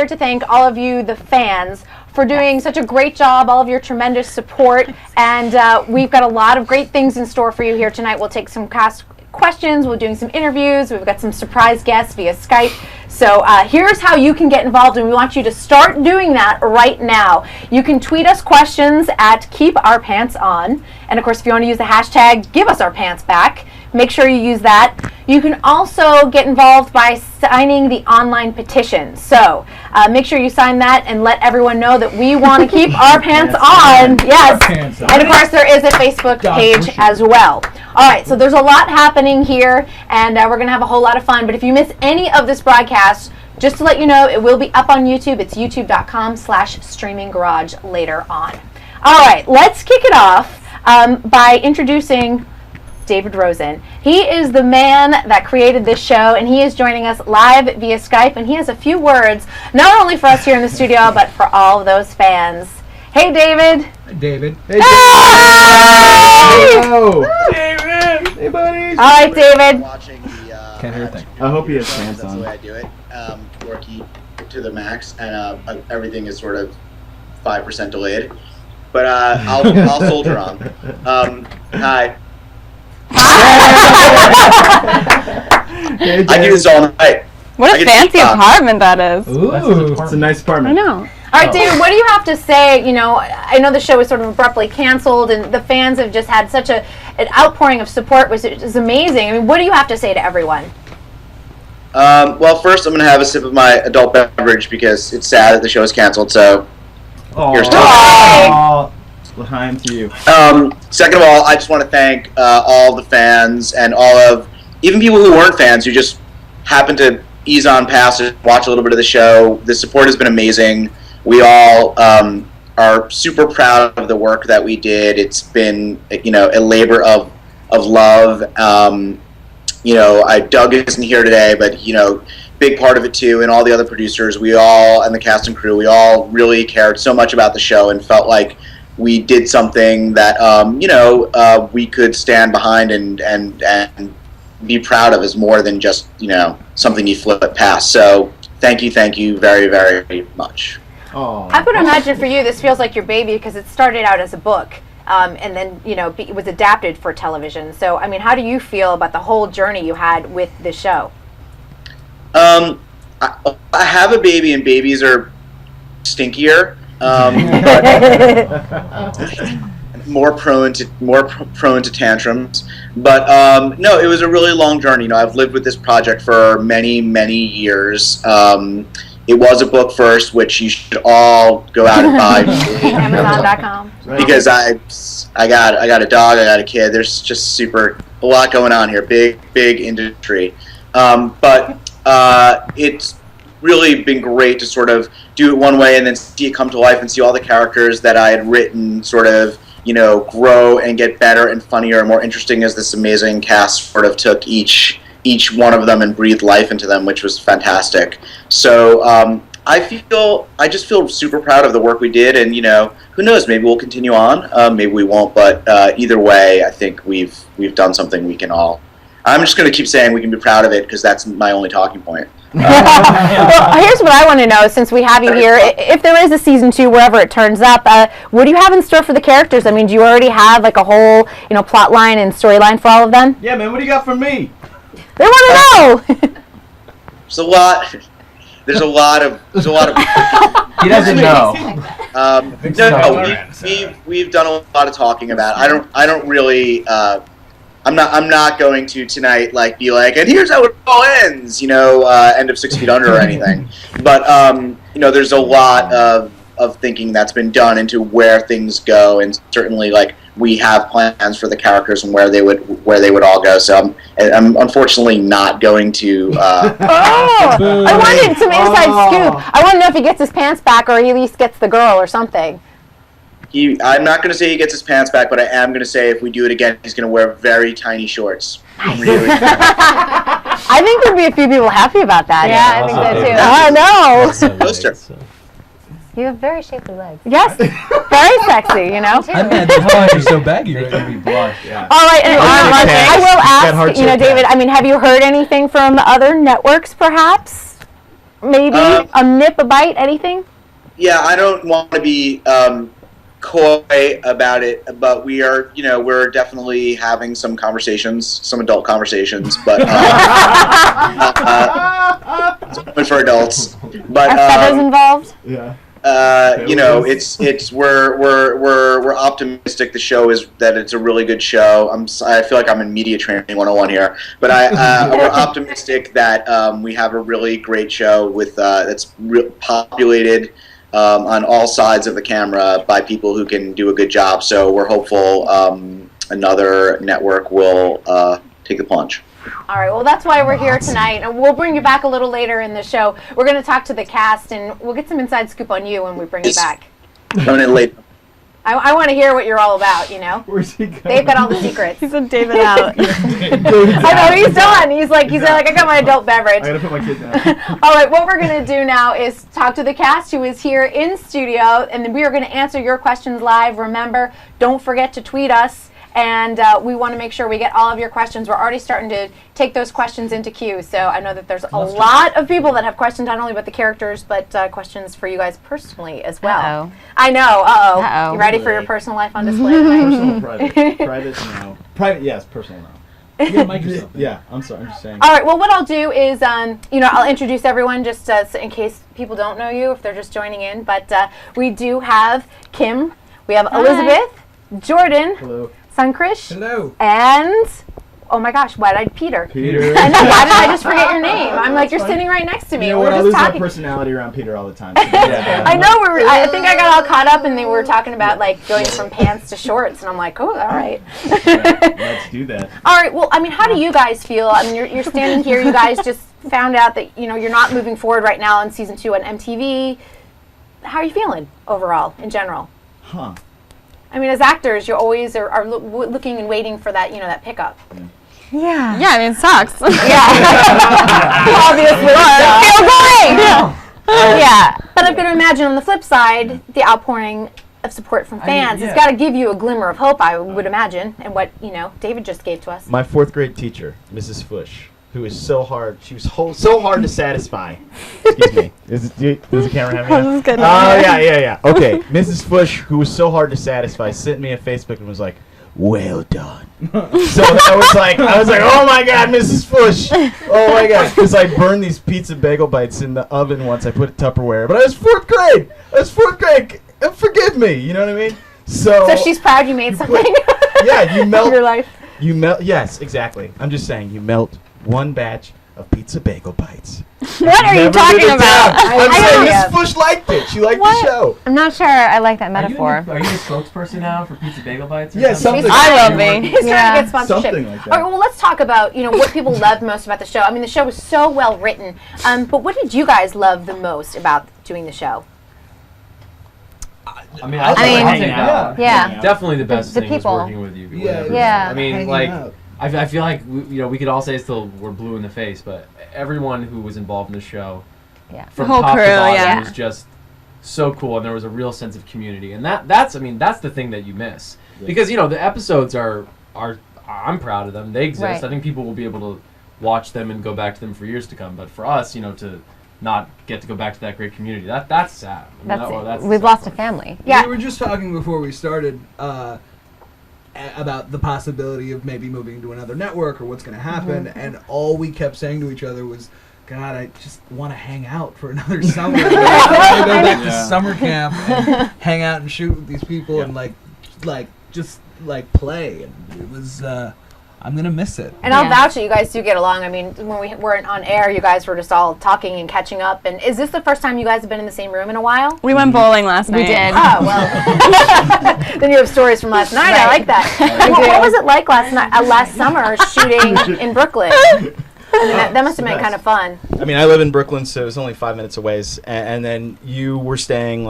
here to thank all of you, the fans, for doing such a great job, all of your tremendous support, and we've got a lot of great things in store for you here tonight. We'll take some cast questions, we're doing some interviews, we've got some surprise guests via Skype. So here's how you can get involved, and we want you to start doing that right now. You can tweet us questions at @KeepOurPantsOn, and of course if you want to use the hashtag #GiveUsOurPantsBack, make sure you use that. You can also get involved by signing the online petition. So make sure you sign that and let everyone know that we want to keep our pants on. Yes. And of course there is a Facebook page as well. All right, so there's a lot happening here, and we're going to have a whole lot of fun. But if you miss any of this broadcast, just to let you know, it will be up on YouTube. It's youtube.com/streaminggarage later on. All right, let's kick it off by introducing David Rosen. He is the man that created this show, and he is joining us live via Skype, and he has a few words, not only for us here in the studio, but for all of those fans. Hey, David. Hi, David. Hey, David. David. Hey, buddies. All right, David. Watching the, Can't hear a thing. I hope he has pants That's on. the way I do it. Quirky to the max, and everything is sort of 5% delayed. But I'll soldier on. Hi. I do this all night. What a fancy apartment that is. Ooh, It's a nice apartment. I know. All right, David, what do you have to say? You know, I know the show was sort of abruptly canceled, and the fans have just had such an outpouring of support, which is amazing. I mean, what do you have to say to everyone? Well, first I'm going to have a sip of my adult beverage because it's sad that the show is canceled, so here's to it. L'chaim to you. Second of all, I just want to thank all the fans and all of, even people who weren't fans who just happened to ease on past and watch a little bit of the show. The support has been amazing. We all are super proud of the work that we did. It's been, you know, a labor of love. You know, Doug isn't here today, but, you know, big part of it too, and all the other producers, we all, and the cast and crew, we all really cared so much about the show and felt like we did something that, you know, we could stand behind and be proud of as more than just, you know, something you flip past. So thank you very, very much. Oh. I would imagine for you this feels like your baby because it started out as a book and then, you know, it was adapted for television. So, I mean, how do you feel about the whole journey you had with the show? I have a baby, and babies are stinkier. But more prone to tantrums, but no, it was a really long journey. You know, I've lived with this project for many years. It was a book first, which you should all go out and buy. Amazon.com. Because I got a dog, I got a kid. There's just a lot going on here. Big industry, but it's really been great to sort of do it one way and then see it come to life and see all the characters that I had written sort of, you know, grow and get better and funnier and more interesting as this amazing cast sort of took each one of them and breathed life into them, which was fantastic. So I just feel super proud of the work we did, and, you know, who knows, maybe we'll continue on, maybe we won't, but either way, I think we've done something we can all. I'm just going to keep saying we can be proud of it because that's my only talking point. Well, here's what I want to know, since we have you here. If there is a season 2, wherever it turns up, what do you have in store for the characters? I mean, do you already have like a whole, you know, plot line and storyline for all of them? Yeah, man, what do you got for me? They want to know. There's a lot of. He doesn't know. We've done a lot of talking about it. I don't really. I'm not going to tonight be like, and here's how it all ends, you know, end of 6 Feet Under or anything. But you know, there's a lot of thinking that's been done into where things go, and certainly we have plans for the characters and where they would all go. So I'm unfortunately not going to. I wanted some inside scoop. I want to know if he gets his pants back or he at least gets the girl or something. I'm not going to say he gets his pants back, but I am going to say if we do it again, he's going to wear very tiny shorts. Really. I think there'd be a few people happy about that. Yeah, I think so too. I know. Poster. You have very shapely legs. Yes, very sexy, you know. I'm mad that's why you're so baggy right now. Me blush, yeah. All right, and I will ask, you know, heart-shaped David, I mean, have you heard anything from other networks, perhaps? maybe a nip, a bite, anything? Yeah, I don't want to be coy about it, but we are, we're definitely having some conversations, some adult conversations, but it's only for adults. But Are feathers involved? Yeah. We're optimistic. The show is that it's a really good show. I feel like I'm in media training 101 here, but we're optimistic that we have a really great show with that's populated on all sides of the camera by people who can do a good job. So we're hopeful another network will take the plunge. All right, well, that's why we're here tonight, and we'll bring you back a little later in the show. We're going to talk to the cast, and we'll get some inside scoop on you when we bring you back. Coming in late. I want to hear what you're all about, Where's he going? They've got all the secrets. He said David out. I know, he's done. He's like, I got my adult beverage. I gotta put my kid down. All right, what we're going to do now is talk to the cast who is here in studio, and then we are going to answer your questions live. Remember, don't forget to tweet us, and we want to make sure we get all of your questions. We're already starting to take those questions into queue, so I know that there's a lot of people that have questions not only about the characters, but questions for you guys personally as well. Uh-oh. I know, uh-oh. Uh-oh. You ready for your personal life on display tonight? Personal, private. Private, no. Private, yes, personal, no. You got a mic or something. Yeah, I'm sorry, I'm just saying. All right, well, what I'll do is, I'll introduce everyone just in case people don't know you, if they're just joining in. But we do have Kim, we have Elizabeth, Jordan, Hello. Sunkrish, Hello. and, oh my gosh, Wide-Eyed Peter. Peter. I know, why did I just forget your name? I'm like, you're sitting right next to me. You know We're what? I just lose my talking. personality around Peter all the time. I know, I think I got all caught up and they were talking about like going from pants to shorts, and I'm like, oh, all right. Let's do that. All right, well, how do you guys feel? I mean, you're standing here, you guys just found out that, you're not moving forward right now in season 2 on MTV. How are you feeling overall, in general? Huh. I mean, as actors, you always are looking and waiting for that, that pickup. Yeah. Yeah, I mean, it sucks. Obviously. Feel great! Yeah. But I'm going to imagine on the flip side, the outpouring of support from fans has got to give you a glimmer of hope, I would imagine, and what, David just gave to us. My 4th grade teacher, Mrs. Fush, who is so hard. She was so hard to satisfy. Excuse me. Does the camera have me? This is good. Oh, yeah. Okay. Mrs. Fush, who was so hard to satisfy, sent me a Facebook and was like, "Well done." So I was like, "Oh my God, Mrs. Fush! Oh my God!" Because I burned these pizza bagel bites in the oven once. I put it Tupperware, but I was 4th grade. Forgive me. You know what I mean? So she's proud you made something. Yeah, you melt your life. You melt. Yes, exactly. I'm just saying, you melt one batch of pizza bagel bites. What are you talking about? I'm saying Miss Bush liked it. She liked the show. I'm not sure I like that metaphor. Are you the spokesperson now for Pizza Bagel Bites? Or Yeah, something? something. I will be. He's trying to get sponsorship. Something like that. All right, well, let's talk about, what people loved most about the show. I mean, the show was so well written. But what did you guys love the most about doing the show? I mean, I'll take that. Yeah. Definitely the best The thing was people. working with you. Yeah. Yeah. I mean, Hanging like, out. I feel like we could all say still we're blue in the face, but everyone who was involved in the show, Yeah. from The whole top crew, to bottom, yeah. was just so cool, and there was a real sense of community, and that's the thing that you miss, because the episodes are I'm proud of them. They exist. Right. I think people will be able to watch them and go back to them for years to come. But for us, to not get to go back to that great community, that's sad. I mean, that's the We've sad lost a part. family. Yeah. We were just talking before we started about the possibility of maybe moving to another network or what's going to happen, and all we kept saying to each other was, God, I just want to hang out for another summer. I want to go back to summer camp and hang out and shoot with these people and just play. And it was, I'm going to miss it. And I'll vouch that you guys do get along. I mean, when we weren't on air, you guys were just all talking and catching up. And is this the first time you guys have been in the same room in a while? We went bowling last night. We did. Oh, well. Then you have stories from last night. I like that. What was it like last summer shooting in Brooklyn? I mean, that must have been kind of fun. I mean, I live in Brooklyn, so it was only 5 minutes away, and then you were staying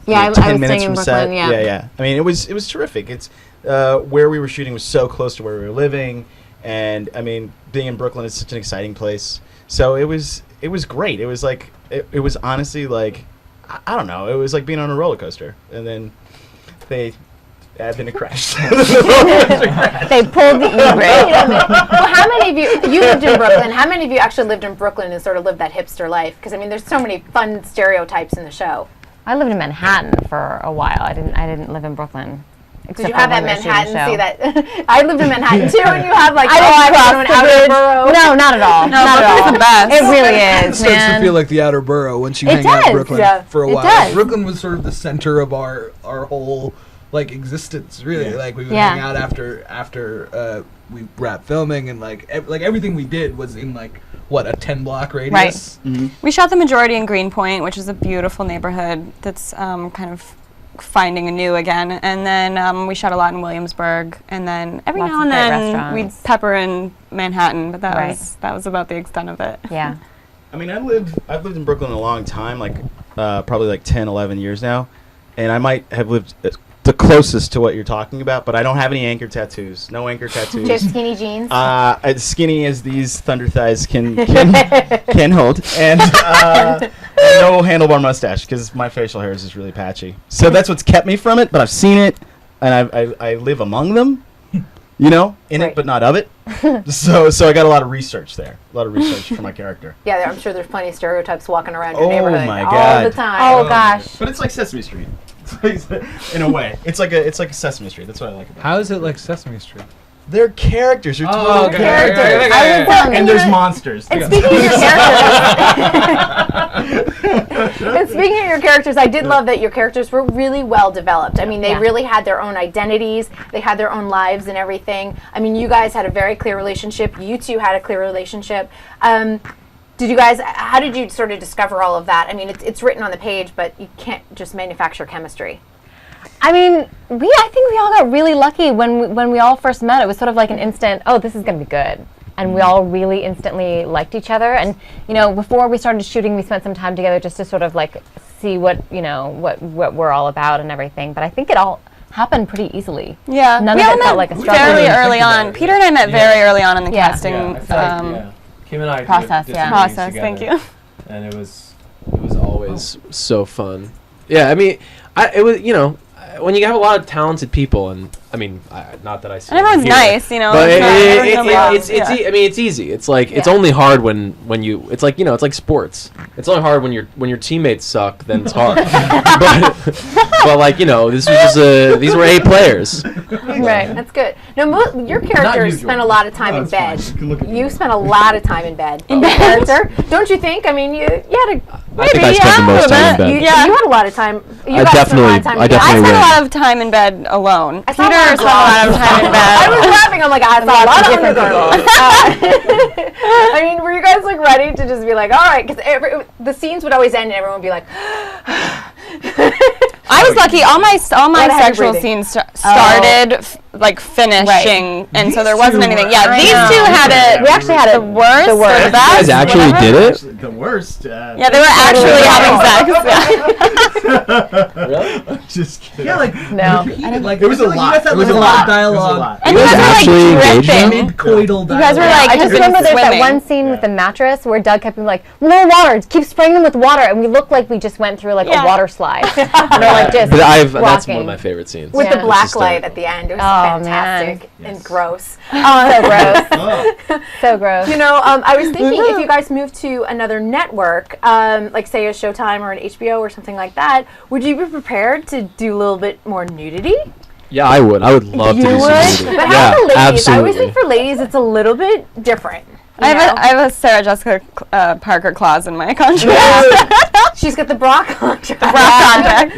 Yeah, I was 10 minutes staying in from set. Brooklyn, yeah. I mean, it was terrific. It's where we were shooting was so close to where we were living, and I mean, being in Brooklyn is such an exciting place. So it was great. It was like it was honestly like I don't know. It was like being on a roller coaster, and then they And then it crashed. They pulled the Wait e-brake. a minute. Well, how many of you lived in Brooklyn? How many of you actually lived in Brooklyn and sort of lived that hipster life? Because I mean, there's so many fun stereotypes in the show. I lived in Manhattan for a while. I didn't live in Brooklyn. Did you have that Manhattan? See that? I lived in Manhattan too, and you have like I didn't cross an the outer bridge. borough. No, not at all. No, not at all. Brooklyn's the best. It really It is, starts to man. feel like the outer borough once you It hang out in does, Brooklyn yeah. for a It while. does. Brooklyn was sort of the center of our whole like existence, really. Like we would Yeah. hang out after we wrapped filming, and like everything we did was in like what, a 10-block radius. We shot the majority in Greenpoint, which is a beautiful neighborhood that's kind of finding anew again. And then we shot a lot in Williamsburg, and then every Lots now of and great then we'd restaurants. pepper in Manhattan, but that Right. was about the extent of it. Yeah. I mean, I've lived in Brooklyn a long time, like probably like 10, 11 years now, and I might have lived the closest to what you're talking about, but I don't have any anchor tattoos. No anchor tattoos. Just skinny jeans. As skinny as these thunder thighs can hold, and no handlebar mustache because my facial hair is just really patchy. So that's what's kept me from it. But I've seen it, and I live among them, you know, in Right. it but not of it. So I got a lot of research there, a lot of research for my character. Yeah, I'm sure there's plenty of stereotypes walking around your Oh neighborhood my all God. the time. Oh gosh. But it's like Sesame Street, in a way. It's like a Sesame Street. That's what I like about it. How is it like Sesame Street? They're characters. They're Oh, total okay. characters. Okay, okay, I would tell And there's monsters. And speaking of your characters, and speaking of your characters, I did love that your characters were really well developed. I mean, they Yeah. really had their own identities. They had their own lives and everything. I mean, you guys had a very clear relationship. You two had a clear relationship. Did you guys? How did you sort of discover all of that? I mean, it's written on the page, but you can't just manufacture chemistry. I mean, I think we all got really lucky when we all first met. It was sort of like an instant, oh, this is going to be good. And we all really instantly liked each other. And, you know, before we started shooting, we spent some time together just to sort of like see what we're all about and everything. But I think it all happened pretty easily. Yeah, None we of all it met felt like a struggle. fairly Think early about on. it. Peter and I met very early on in the Yeah. casting. I feel like, Kim and I process, did yeah. some things Process. Thank together, you. And it was always so fun. Yeah, I mean, it was, you know, when you have a lot of talented people, and I mean, not that I see And everyone's here, nice, you know. but everyone's I mean, it's easy. It's like it's Yeah. only hard when you. It's like, you know, it's like sports. It's only hard when your teammates suck. Then it's hard. but like, you know, this was just these were A players. Right. That's good. No, your characters usual. spent a lot of time No, in it's fine. bed. You can look at You me. spent a lot of time in bed. In character, don't you think? I mean, you had a. I think I spent the most time in bed. You had a lot of time. You guys spent a lot of time I together. I definitely spent a would. lot of time in bed alone. I saw Peter a lot of spent a lot of time in bed. I was laughing. I'm like, I saw a lot of different I mean, were you guys like ready to just be like, all right? Because the scenes would always end, and everyone would be like. I was lucky. All my What heavy sexual breathing. scenes started like finishing, and so there wasn't anything. Yeah, these two had it. We actually had the worst, the or worst. the best. You guys actually whatever. did it? Actually, the worst. Yeah, they were actually having sex. Really? Just kidding. Yeah, like No. repeated, like It was a like, lot. You guys had It was like a a lot of lot. It was a dialogue. lot. And You you guys guys were actually like engaged dripping. them? Mid-coital You guys were dialogue. like I just just remember there's that swimming. one scene with the mattress where Doug kept being like, more water, keep spraying them with water, and we looked like we just went through like Yeah. a water slide. And we're like just But that's one rocking. of my favorite scenes. With Yeah. the black It's light hysterical. at the end. It was Oh, fantastic man. and Yes. gross. So gross. Oh. So gross. You know, I was thinking if you guys moved to another network, like say a Showtime or an HBO or something like that, would you be prepared to do a little bit more nudity? Yeah, I would. I would love to You do some would? nudity. But how Yeah, for ladies? absolutely. I always think for ladies it's a little bit different. I you know? have a Sarah Jessica Parker clause in my contract. She's got the bra contract. contract.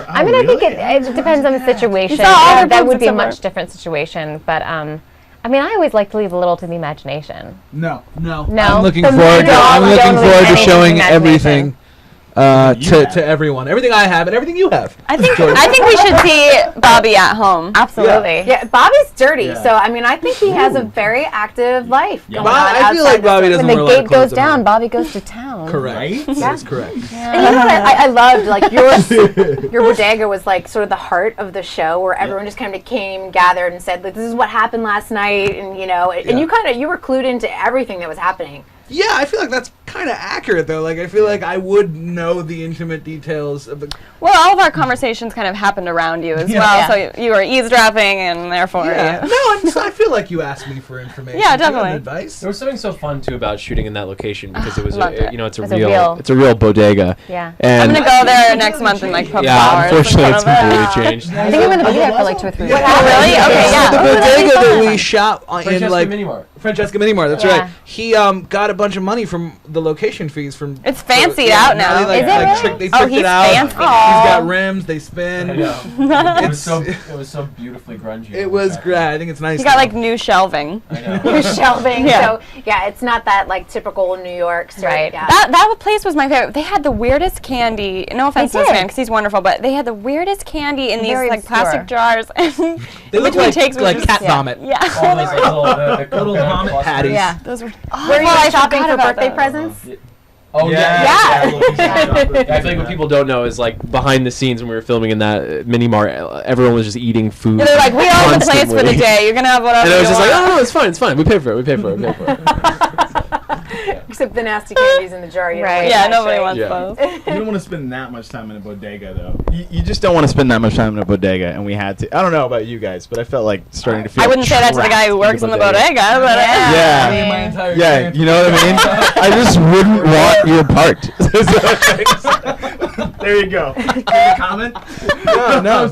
I mean, I think it depends on the situation. saw all Yeah, her that boobs would be a somewhere. much different situation. But I mean, I always like to leave a little to the imagination. No. No, I'm looking the forward. men I'm don't looking leave forward to anything showing to everything You to everyone. Everything I have and everything you have. I think we should see Bobby at home. Absolutely. Yeah, Bobby's dirty, Yeah. so I mean, I think he has a very active life. Yeah. Going on I feel like outside Bobby this doesn't When wear the a lot of gate clothes goes at home. down, Bobby goes to town. Correct. Right? That is correct. And you know what I loved? Like your bodega was like sort of the heart of the show, where everyone just kind of came, gathered, and said, like, "This is what happened last night," and you know, and you were clued into everything that was happening. Yeah, I feel like that's kind kind of accurate though. Like I feel like I would know the intimate details of the. Well, all of our conversations kind of happened around you as Yeah. well, Yeah. so you were eavesdropping, and therefore Yeah. you. No, I feel like you asked me for information. Yeah, too, and definitely. Advice. There was something so fun too about shooting in that location because it was, Loved it. you know, it's a It's a real, real- it's a real bodega. Yeah. And I'm gonna go there next month and like put yeah, flowers. unfortunately, in it's front of it. completely changed. I think I'm gonna be there for like 2 or 3 weeks. Oh, really? Okay, yeah. The Oh, that'd be bodega that fun. we shot in like Minimart. Francesca Minimart. That's Yeah. right. He got a bunch of money from the location fees from. It's fancied out now. They, like, Is it like, really? trick- they Oh, tricked he's it out. fancy. He's got rims. They spin. I know. It's- it was so beautifully grungy. It was great. I think it's nice. You got now. like new shelving. I know. There's shelving. Yeah. So yeah, it's not that like typical New York. Straight, Right. Yeah. That place was my favorite. They had the weirdest candy. No offense to this did. man, because he's wonderful, but they had the weirdest candy in these Very like plastic obscure. jars. They look between like takes were just- cat yeah. vomit. Yeah. All those little vomit patties. Yeah. Those were. Were you I guys shopping forgot for about birthday those. presents? Oh Yeah. yeah. Yeah. Yeah, I feel like what people don't know is like behind the scenes when we were filming in that mini mart, everyone was just eating food. Yeah, they're like, we own the place for the constantly. day. You're gonna have whatever. And I was you just like, want. oh no, it's fine, it's fine. We pay for it. We pay for it. We pay for it. Except the nasty candies in the jar. You don't Right. want Yeah, that nobody shit. wants Yeah. those. You don't want to spend that much time in a bodega, though. You just don't want to spend that much time in a bodega, and we had to. I don't know about you guys, but I felt like starting to feel. I wouldn't say that to the guy who works in the bodega, but Yeah. I mean, my entire Yeah, experience- you know what I mean? I just wouldn't want your part. There you go. comment. No.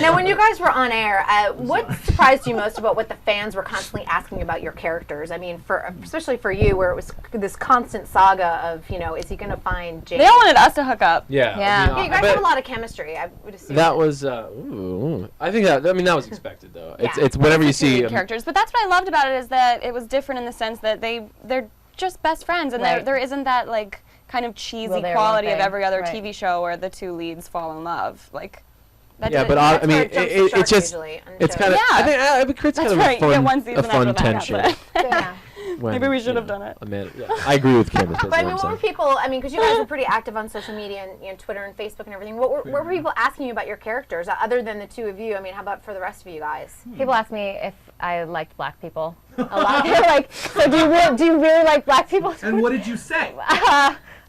Now, when you guys were on air, what surprised you most about what the fans were constantly asking about your characters? I mean, especially for you, where it was this constant saga of, you know, is he going to find James? they all wanted us to hook up. Yeah. Yeah. Yeah, you guys have a lot of chemistry. I would assume That was. I think that. I mean, that was expected though. Yeah. It's whenever you see. Lead characters, but that's what I loved about it is that it was different in the sense that they're just best friends, and Right. there isn't that like kind of cheesy Will they or quality won't of they? every other Right. TV show where the two leads fall in love. Like that Yeah, didn't- but That's I mean, where it jumps the shark it's just. usually on It's shows. kind of. Yeah. I think it creates that's kind of right. a fun, yeah, one season a fun after tension. that. Yeah. when, Maybe we you should have know, done it. I agree with Candace. But I mean, what were people? I mean, because you guys were pretty active on social media and Twitter and Facebook and everything. What were people asking you about your characters, other than the two of you? I mean, how about for the rest of you guys? People ask me if I liked black people a lot. They're like, so do you really like black people? And what did you say?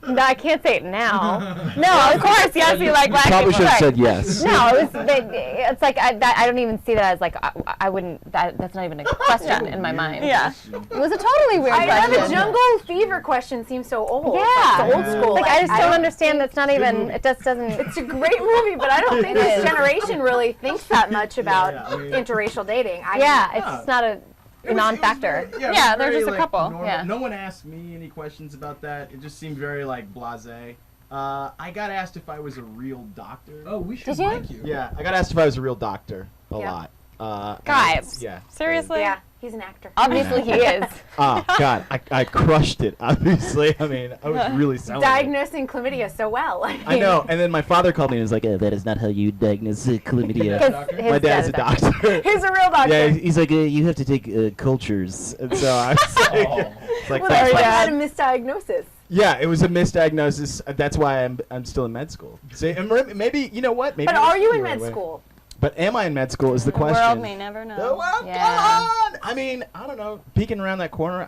No, I can't say it now. No, of course, yes, you like black Probably people. should have Right. said yes. No, it's like I don't even see that as like I wouldn't. That's not even a question in my mind. Yeah. It was a totally weird I know question. the jungle fever question seems so old. Yeah, It's old school. Like I just don't don't understand. That's not even. It just doesn't. It's a great movie, but I don't think this generation really thinks that much about Yeah, I mean- interracial dating. Yeah, it's just not a non-factor. Yeah, they're just a couple. Normal. Yeah. No one asked me any questions about that. It just seemed very like blasé. I got asked if I was a real doctor. Oh, we should Did you? like you. Yeah, I got asked if I was a real doctor a Yeah. lot. And Guys. Yeah. Seriously? Yeah, he's an actor. Obviously, he is. Oh God, I crushed it. Obviously, I mean, I was really selling it. Diagnosing chlamydia so well. I know. And then my father called me and was like, "That is not how you diagnose chlamydia." His My dad's a doctor. He's a real doctor. Yeah, he's like, you have to take cultures, and so I was like, it's like Well, thanks, that's Dad. had a misdiagnosis. Yeah, it was a misdiagnosis. That's why I'm still in med school. See, and maybe you know what? Maybe But I'll are you see in right med away. school? But am I in med school is the The question. world may never know. Oh, well, Yeah. come on! I mean, I don't know. Peeking around that corner,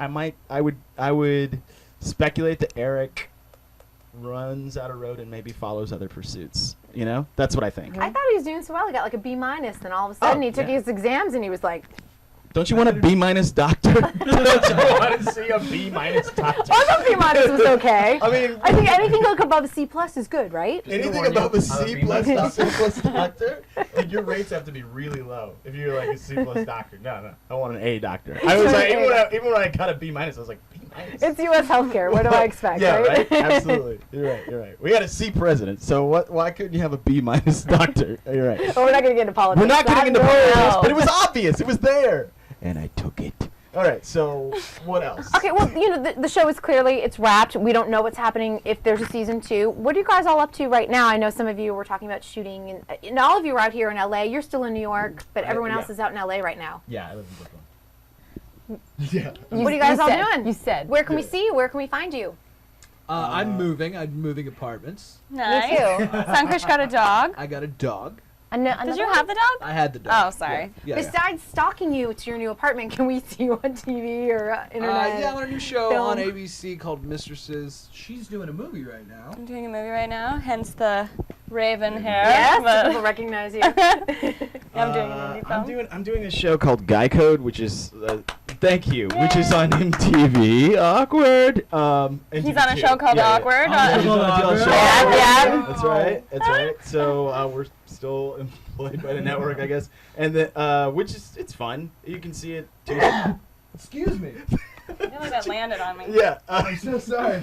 I would speculate that Eric runs out of road and maybe follows other pursuits. You know, that's what I think. I thought he was doing so well. He got like a B-, then all of a sudden he took yeah. his exams and he was like, Don't you want a B- doctor? Don't you want to see a B- doctor? I thought B- was okay. I mean, I think anything like above a C+ is good, right? anything above a C B- plus doctor, like your rates have to be really low. If you're like a C+ doctor, no, I want an A doctor. I was like, even when I got a B-, I was like, B-. It's U.S. healthcare. What do I expect, Yeah, right? right. Absolutely. You're right. We had a C president, so why couldn't you have a B- doctor? You're right. Well, we're not going to get into politics. We're not getting into That- politics, no. but it was obvious. It was there, and I took it. All right. So what else? Okay, well, you know, the show is clearly, it's wrapped. We don't know what's happening if there's a season 2. What are you guys all up to right now? I know some of you were talking about shooting, and all of you are out here in L.A. You're still in New York, but everyone else yeah. is out in L.A. right now. Yeah, I live in Brooklyn. Yeah. What are you guys all said, doing? You said. Where can we see you? Where can we find you? I'm moving. I'm moving apartments. Nice. Me too. Sunkrish got a dog. I got a dog. Did you have the dog? I had the dog. Oh, sorry. Yeah. Besides stalking you to your new apartment, can we see you on TV or internet? Yeah, I'm on a new show film? on ABC called Mistresses. She's doing a movie right now. I'm doing a movie right now, hence the raven hair. Yes, but- people recognize you. I'm doing an indie film. I'm doing a show called Guy Code, which is which is on MTV. Awkward. He's on a show called Awkward. He's on a show. Yeah. That's right. That's right. So we're still employed by the network, I guess, and which is it's fun. You can see it too. Excuse me. I feel like that landed on me. Yeah. I'm so sorry.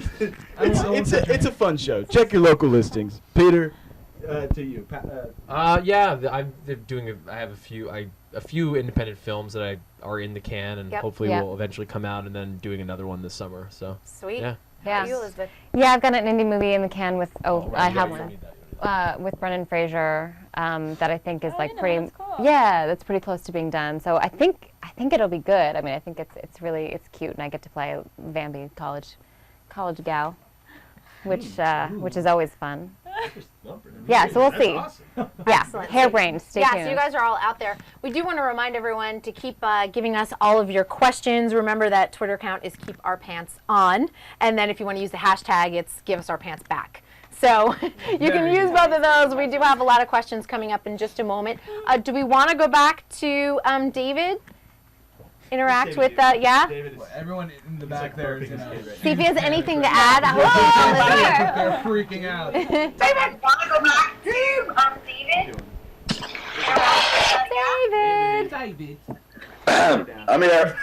It's a fun show. Check your local listings, Peter. To you. They're doing. I have a few independent films that are in the can, and Yep. hopefully Yeah. will eventually come out, and then doing another one this summer. So Sweet. yeah. How Yeah. about you, Elizabeth? Yeah, I've got an indie movie in the can with. I have You don't one. need that. With Brendan Fraser, that I think is Oh, like you know, pretty. that's cool. Yeah, that's pretty close to being done. So I think it'll be good. I mean, I think it's really cute, and I get to play a Bambi college gal, which is always fun. Yeah, so we'll see. Yeah, Excellent. harebrained. Stay Yeah, tuned. so you guys are all out there. We do want to remind everyone to keep giving us all of your questions. Remember that Twitter account is Keep Our Pants On, and then if you want to use the hashtag, it's Give Us Our Pants Back. So you can use both of those. We do have a lot of questions coming up in just a moment. Do we want to go back to David? Interact with David is, Everyone in the back there is gonna. See if he has anything to add. Whoa, They're freaking out. David, want to go back, team? David? David. David. I'm here.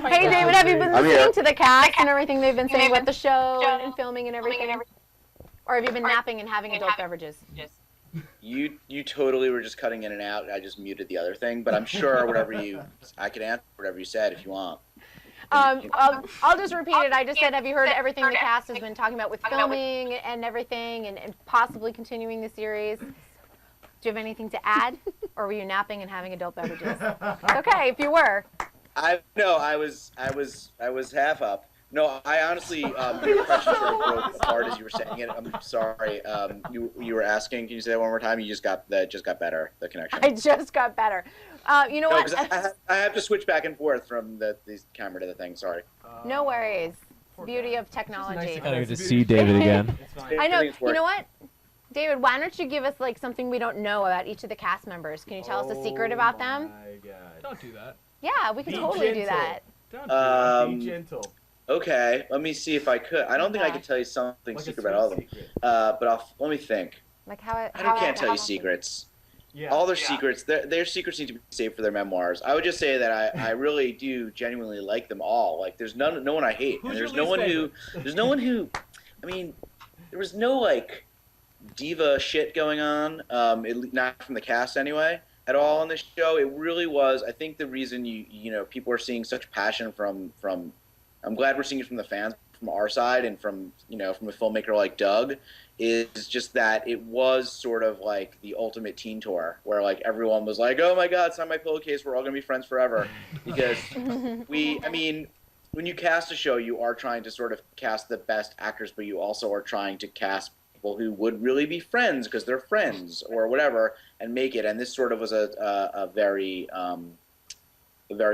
Hey, David, have you been I'm here. listening to the cast and everything they've been saying about the show and filming and everything? Or have you been napping and having adult beverages? You totally were just cutting in and out. I just muted the other thing, but I'm sure I can answer whatever you said if you want. I'll just repeat it. I just said, have you heard everything the cast has been talking about with filming and everything and possibly continuing the series? Do you have anything to add? Or were you napping and having adult beverages? Okay, if you were. I was half up. No, I honestly, your question sort of broke apart as you were saying it. I'm sorry. You were asking. Can you say that one more time? You just got better. The connection. I just got better. You know No, what? 'cause I have to switch back and forth from the camera to the thing. Sorry. No worries. Beauty of technology. Kind of good to see David again. I know. Everything's You know working. what? David, why don't you give us like something we don't know about each of the cast members? Can you tell us a secret about them? My God. Don't do that. Yeah, we could Be totally do gentle. that. Don't do that. Be gentle. Okay, let me see if I could. I don't think I could tell you something Like a secret about all of them. secret. But let me think. Like how I can't tell you secrets. Yeah. All their secrets, their secrets need to be saved for their memoirs. I would just say that I really do genuinely like them all. Like, there's no one I hate. Who's And there's your no one who, I mean, there was no like diva shit going on. Not from the cast anyway at all on this show. It really was. I think the reason you know people are seeing such passion from. I'm glad we're seeing it from the fans, from our side, and from a filmmaker like Doug, is just that it was sort of like the ultimate teen tour, where like everyone was like, "Oh my God, sign my pillowcase. We're all gonna be friends forever," because when you cast a show, you are trying to sort of cast the best actors, but you also are trying to cast people who would really be friends because they're friends or whatever, and make it. And this sort of was a very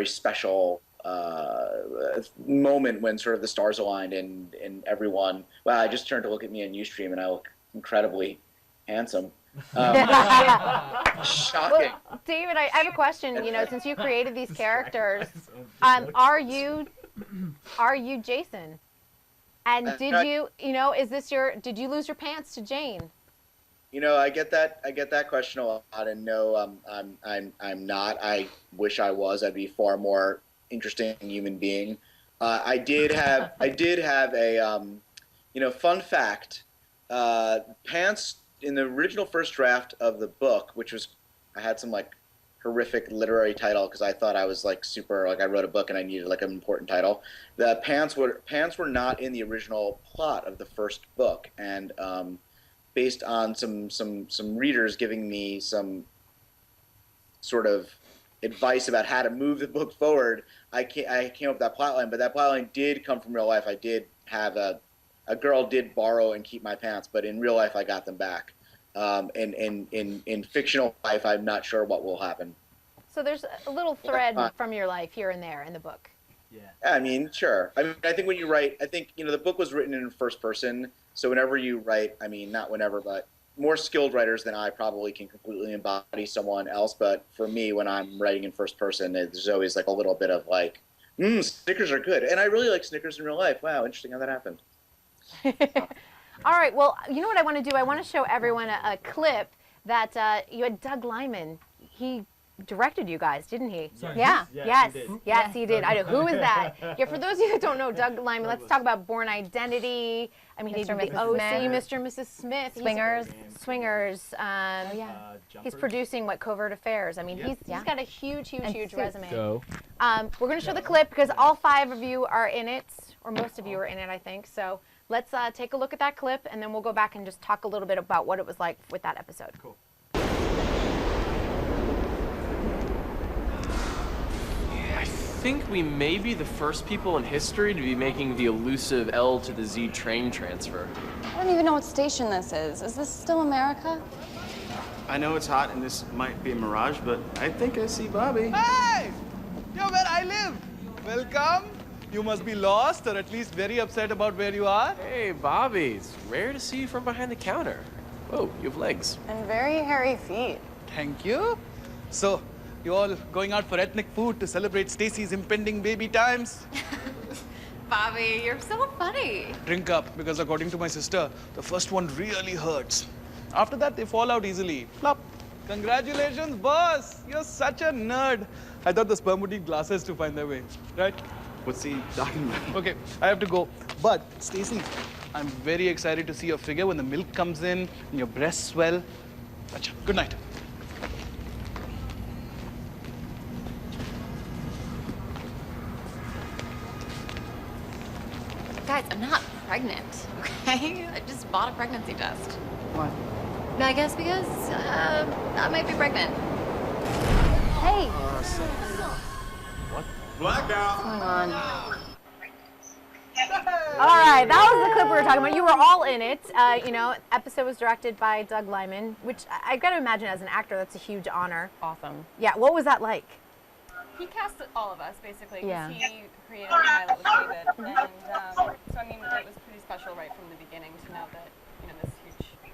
special moment when sort of the stars aligned and everyone. Wow, I just turned to look at me on Ustream and I look incredibly handsome. Shocking. Well, David, I have a question. You know, since you created these characters, are you Jason? And did you is this did you lose your pants to Jane? You know, I get that question a lot, and no, I'm not. I wish I was. I'd be far more interesting human being. I did have a fun fact. Pants in the original first draft of the book, which was I had some like horrific literary title because I thought I was like super I wrote a book and I needed like an important title. The pants were not in the original plot of the first book, and based on some readers giving me some sort of advice about how to move the book forward, I came up with that plotline. But that plotline did come from real life. I did have a girl did borrow and keep my pants, but in real life I got them back. In fictional life, I'm not sure what will happen. So there's a little thread from your life here and there in the book. Yeah. I mean, sure. I mean, I think when you write, I think, the book was written in first person. So whenever you write, I mean, not whenever, but more skilled writers than I probably can completely embody someone else. But for me, when I'm writing in first person, there's always like a little bit of like, Snickers are good. And I really like Snickers in real life. Wow, interesting how that happened. All right, well, you know what I want to do? I want to show everyone a clip that you had Doug Liman. He directed you guys, didn't he? Sorry. Yeah. Yes, he did. Yes, he did. I know. Who is that? Yeah, for those of you that don't know Doug Liman, let's talk about Bourne Identity. I mean, he did Mr. the Mrs. OC, Smith. Mr. and Mrs. Smith. Swingers. Yeah. He's Jumpers. producing Covert Affairs. I mean, Yep. he's got a huge And Suits. resume. Go. We're going to show the clip because all 5 of you are in it, or most of you are in it, I think. So let's take a look at that clip, and then we'll go back and just talk a little bit about what it was like with that episode. Cool. I think we may be the first people in history to be making the elusive L to the Z train transfer. I don't even know what station this is. Is this still America? I know it's hot and this might be a mirage, but I think I see Bobby. Hey! You're where I live. Welcome. You must be lost or at least very upset about where you are. Hey, Bobby, it's rare to see you from behind the counter. Whoa, you have legs. And very hairy feet. Thank you. So, you all going out for ethnic food to celebrate Stacy's impending baby times? Bobby, you're so funny. Drink up, because according to my sister, the first one really hurts. After that, they fall out easily. Plop. Congratulations, boss. You're such a nerd. I thought the sperm would need glasses to find their way, right? What's he talking about? Okay, I have to go. But, Stacy, I'm very excited to see your figure when the milk comes in and your breasts swell. Acha, good night. Guys, I'm not pregnant, okay? I just bought a pregnancy test. Why? I guess because I might be pregnant. Hey, Blackout! What's going on? All right, that was the clip we were talking about. You were all in it. Episode was directed by Doug Liman, which I've got to imagine as an actor, that's a huge honor. awesome. Yeah, what was that like? He cast all of us, basically, because Yeah. he created the pilot with David. And so, I mean, it was pretty special right from the beginning to know that, this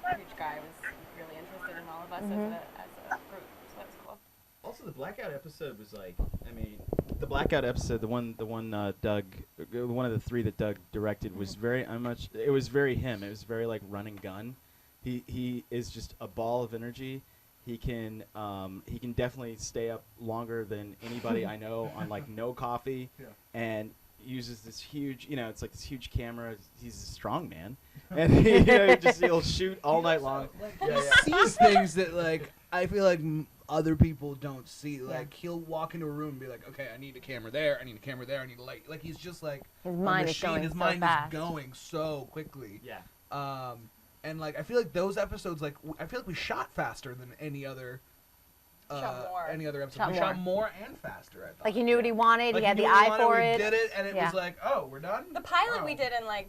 huge guy was really interested in all of us as a group. So that's cool. Also, the Blackout episode was like, I mean, the Blackout episode, the one Doug, one of the 3 that Doug directed was very much. It was very him. It was very like run and gun. He is just a ball of energy. He can definitely stay up longer than anybody I know on like no coffee, and uses this huge, it's like this huge camera. He's a strong man, and he'll shoot all night long. He sees things that like I feel like other people don't see. Like he'll walk into a room and be like, "Okay, I need a camera there. I need a camera there. I need a light." Like he's just like His a mind is machine. going His so mind fast. is going so quickly. Yeah. And like I feel like those episodes, like I feel like we shot faster than any other. Shot more. Any other episode? Shot We more. shot more and faster. I thought. Like he knew what he wanted. Like, he had knew the what we eye wanted, for we it. did it, and it Yeah. was like, oh, we're done. The pilot Oh. we did in I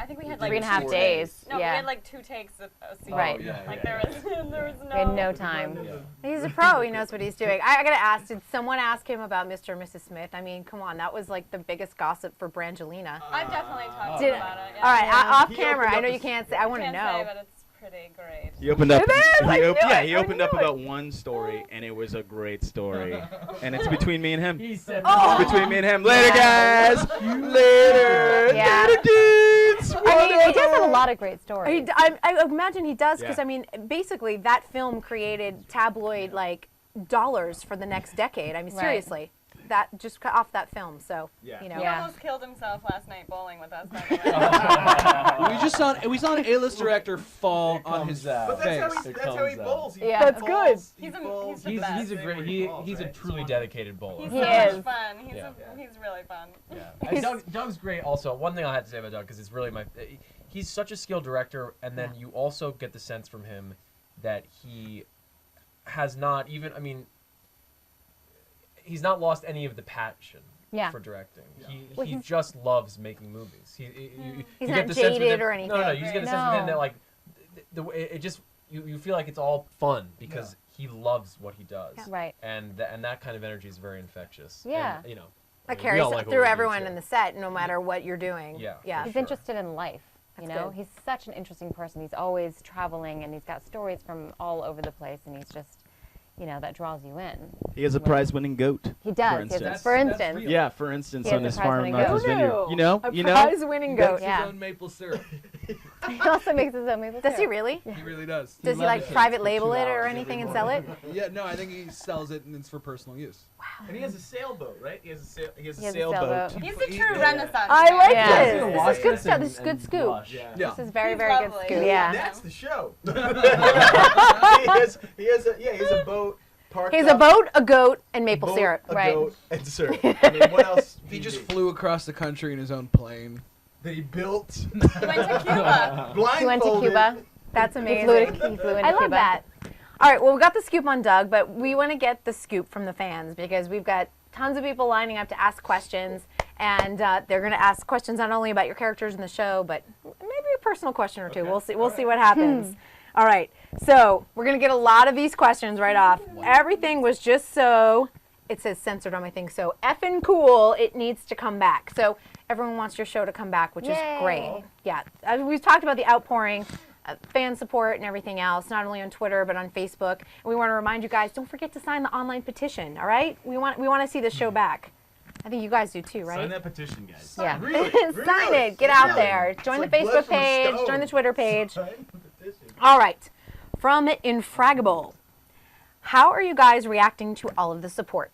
think we had like 3.5 2 days. No, yeah. we had like 2 takes a scene. Right. There was no. We had no time. He's a pro. He knows what he's doing. I gotta ask, did someone ask him about Mr. and Mrs. Smith? I mean, come on, that was like the biggest gossip for Brangelina. I've definitely talked Did- about it. Yeah. All right, off He camera. opened I up know you his- can't say. I want to Can't say, know. but it's pretty great. He opened up. It is! I knew it! He I opened up knew about one story, and it was a great story. And it's between me and him. He said, It's between me and him. Later, guys. Later. Yeah. Later, dudes. I mean, he does have a lot of great stories. I imagine he does because Yeah. I mean, basically that film created tabloid like dollars for the next decade. I mean, Right. seriously, that just cut off that film. So Yeah. you know, He Yeah. almost killed himself last night bowling with us. By the way. we saw an A-list director fall on his But face. that's how he bowls. He Yeah. That's good. He's the He's best. a great. He's a truly dedicated bowler. He's He so is. much fun. He's Yeah. he's really fun. Yeah. And Doug's great. Also, one thing I had to say about Doug because it's really he's such a skilled director, and then you also get the sense from him that he has not even. I mean, he's not lost any of the passion Yeah. for directing. Well, He he's- just loves making movies. You He's get not the sense with jaded him- or anything. No, you just get the sense with him No. that like it just you feel like it's all fun because he loves what he does. Yeah. Right. And that kind of energy is very infectious. Yeah. And, you know. That we carries all like what through we do, everyone too. in the set, no matter what you're doing. Yeah. Yeah. He's interested in life. That's You know, good. he's such an interesting person. He's always traveling, and he's got stories from all over the place, and he's just, you know, that draws you in. He has a prize-winning goat. He does. For instance. Yeah, for instance, He has on a his farm, prize-winning his goat. vineyard. You know, A you know. prize-winning goat. He makes his own maple syrup. He also makes his own maple Does he syrup. really? He really does. Does he like private label it or anything and sell it? Yeah, no, I think he sells it and it's for personal use. And he has a sailboat, right? He has a He has a sailboat. He's a true Renaissance. I like Yeah. this. This is good stuff. This is good scoop. Yeah. This is very, He's very good lovely. scoop. Yeah. That's the show. he has a boat. Parked He has a up, boat, a goat, and maple boat, syrup. a Right. goat, and syrup. I mean, what else? He just flew across the country in his own plane. that he built. He went to Cuba. Blindfolded. He went to Cuba. That's He amazing. flew into I love Cuba. that. All right, well, we got the scoop on Doug, but we want to get the scoop from the fans because we've got tons of people lining up to ask questions, and they're going to ask questions not only about your characters in the show, but maybe a personal question or two. We'll see. We'll see what happens. All right, so we're going to get a lot of these questions right off. Everything was just so. It says censored on my thing, so effing cool. It needs to come back. So everyone wants your show to come back, which is great. Yeah, we've talked about the outpouring. Fan support and everything else, not only on Twitter but on Facebook. And we want to remind you guys, don't forget to sign the online petition. All right, we want to see the show back. I think you guys do too, right? Sign that petition, guys. Yeah. Really? Sign it. Get out there. Join the It's like blood Facebook from a page. stone. Join the Twitter page. Sign the petition. All right. From Infraggable, how are you guys reacting to all of the support?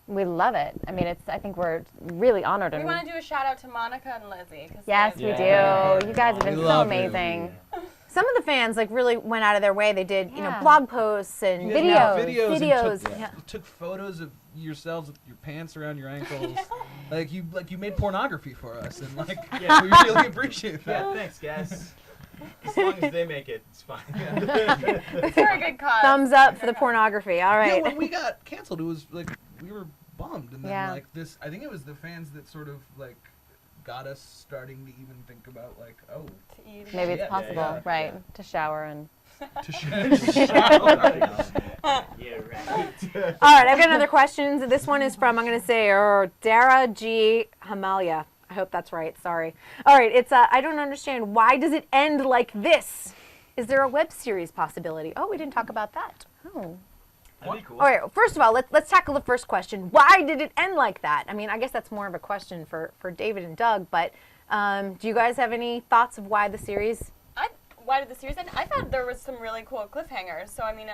We love it. I mean, I think we're really honored. We And want to do a shout out to Monica and Lizzie. 'Cause yes, they- we Yeah. do. You guys have been We so love amazing. Some of the fans like really went out of their way. They did, you know, Yeah. blog posts and You guys made videos. videos. Yeah. You took photos of yourselves with your pants around your ankles. like you made pornography for us, and like we really appreciate that. Yeah, thanks, guys. As long as they make it, it's fine. It's for a good cause. Thumbs up for the pornography. All Yeah, right. when we got canceled, it was like we were bummed, and then Yeah. like this, I think it was the fans that sort of like got us starting to even think about like, oh, To eat. Maybe it's Yeah, possible, yeah, right? To shower and. to Yeah, right. All right, I've got another question. This one is from, I'm going to say, Dara G. Hamalia. I hope that's right. Sorry. All right, it's, I don't understand. Why does it end like this? Is there a web series possibility? Oh, we didn't talk about that. Oh. That'd be cool. All right, first of all, let's tackle the first question. Why did it end like that? I mean, I guess that's more of a question for David and Doug, but do you guys have any thoughts of why the series? Why did the series end? I thought there was some really cool cliffhangers. So I mean,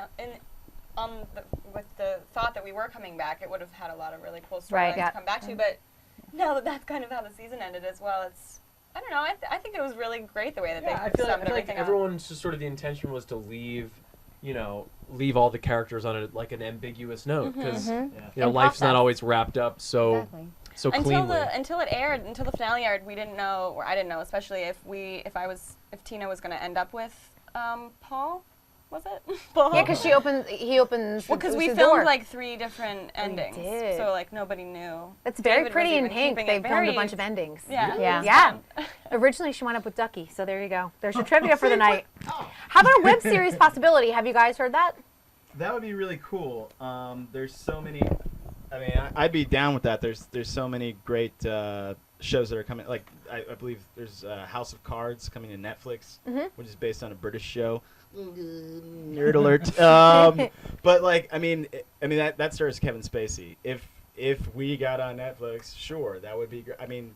with the thought that we were coming back, it would have had a lot of really cool storylines Right, yeah. to come back to. But now that that's kind of how the season ended as well, it's I don't know. I think it was really great the way that Yeah, I they feel summed like everything up. everyone's just sort of the intention was to leave all the characters on like an ambiguous note because Yeah. life's process. not always wrapped up so Exactly. so Until cleanly. until it aired, until the finale aired, we didn't know, or I didn't know, especially if Tina was going to end up with Paul, was it? Paul? Yeah, because he opens. Well, because the we door. filmed like 3 different endings, did. so like nobody knew. That's very David was pretty in even pink. keeping They it filmed a very- bunch of endings. Yeah. Yeah. Yeah. Originally, she went up with Ducky, so there you go. There's your trivia for the night. How about a web series possibility? Have you guys heard that? That would be really cool. There's so many. I mean, I'd be down with that. There's so many great shows that are coming. Like I believe there's House of Cards coming to Netflix, which is based on a British show. Nerd alert. But like, I mean that stars Kevin Spacey. If we got on Netflix, sure, that would be great. I mean,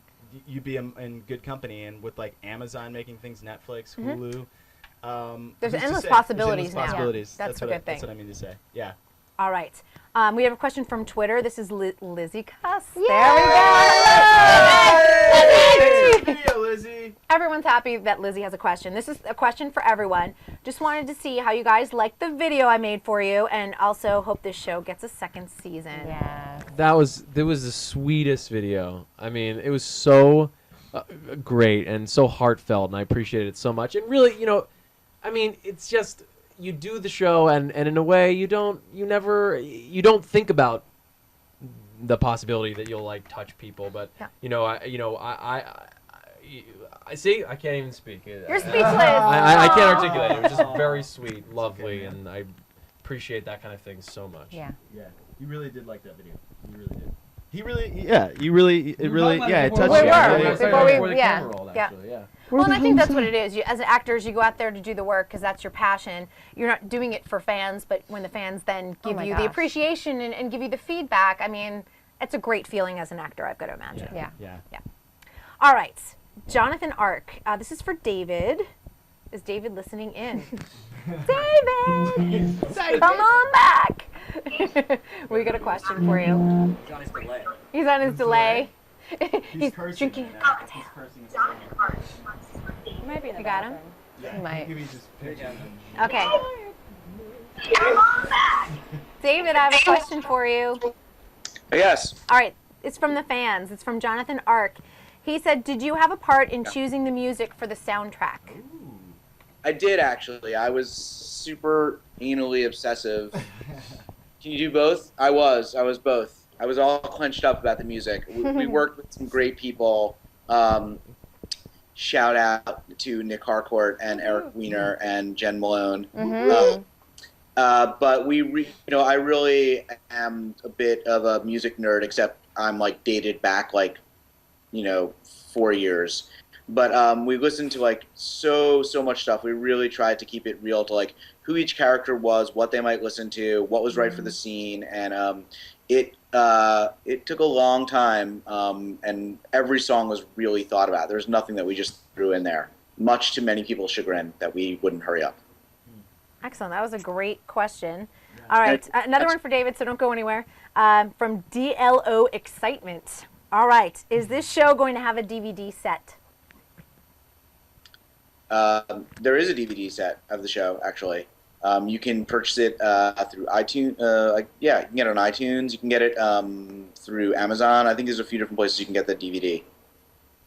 you'd be in good company, and with like Amazon making things, Netflix, Hulu. There's who's to endless say? possibilities There's now. endless possibilities. That's a what good thing. That's what I mean to say. Yeah. All right. We have a question from Twitter. This is Lizzie Cuss. Yay! There we go. Video, Lizzie. Everyone's happy that Lizzie has a question. This is a question for everyone. Just wanted to see how you guys liked the video I made for you, and also hope this show gets a second season. Yeah. That was the sweetest video. I mean, it was so great and so heartfelt, and I appreciated it so much. And really, I mean, it's just you do the show, and in a way, you don't think about the possibility that you'll like touch people, but Yeah. I see. I can't even speak. You're speechless. I can't articulate. It was just very sweet, lovely, and I appreciate that kind of thing so much. Yeah. Yeah, you really did like that video. You really did. He really, yeah, you really, it really, yeah, it touched We you. were. Before we- the yeah, camera rolled, yeah. actually, yeah. Well, and I think that's what it is. You, as actors, you go out there to do the work because that's your passion. You're not doing it for fans, but when the fans then give my you the gosh. appreciation and give you the feedback, I mean, it's a great feeling as an actor, I've got to imagine. Yeah. Yeah. All right, Jonathan Ark. This is for David. Is David listening in? David! Come on back! We got a question for you. He's on his delay. He's on his delay. He's cursing drinking a right now. cocktail. He's cursing. He might be in the You got him? bathroom. Yeah. He might. Maybe just picture him. Okay. David, I have a question for you. Yes. All right, it's from the fans. It's from Jonathan Ark. He said, did you have a part in choosing the music for the soundtrack? I did actually. I was super anally obsessive. Can you do both? I was both. I was all clenched up about the music. We worked with some great people. Shout out to Nick Harcourt and Eric Weiner and Jen Malone. But I really am a bit of a music nerd, except I'm like dated back like, 4 years. But we listened to like so much stuff. We really tried to keep it real to like who each character was, what they might listen to, what was right for the scene, and it took a long time. And every song was really thought about. There's nothing that we just threw in there, much to many people's chagrin that we wouldn't hurry up. Excellent. That was a great question. All right, another one for David, so don't go anywhere. From DLO Excitement. All right, is this show going to have a DVD set? There is a DVD set of the show, actually. You can purchase it through iTunes. You can get it on iTunes. You can get it through Amazon. I think there's a few different places you can get the DVD.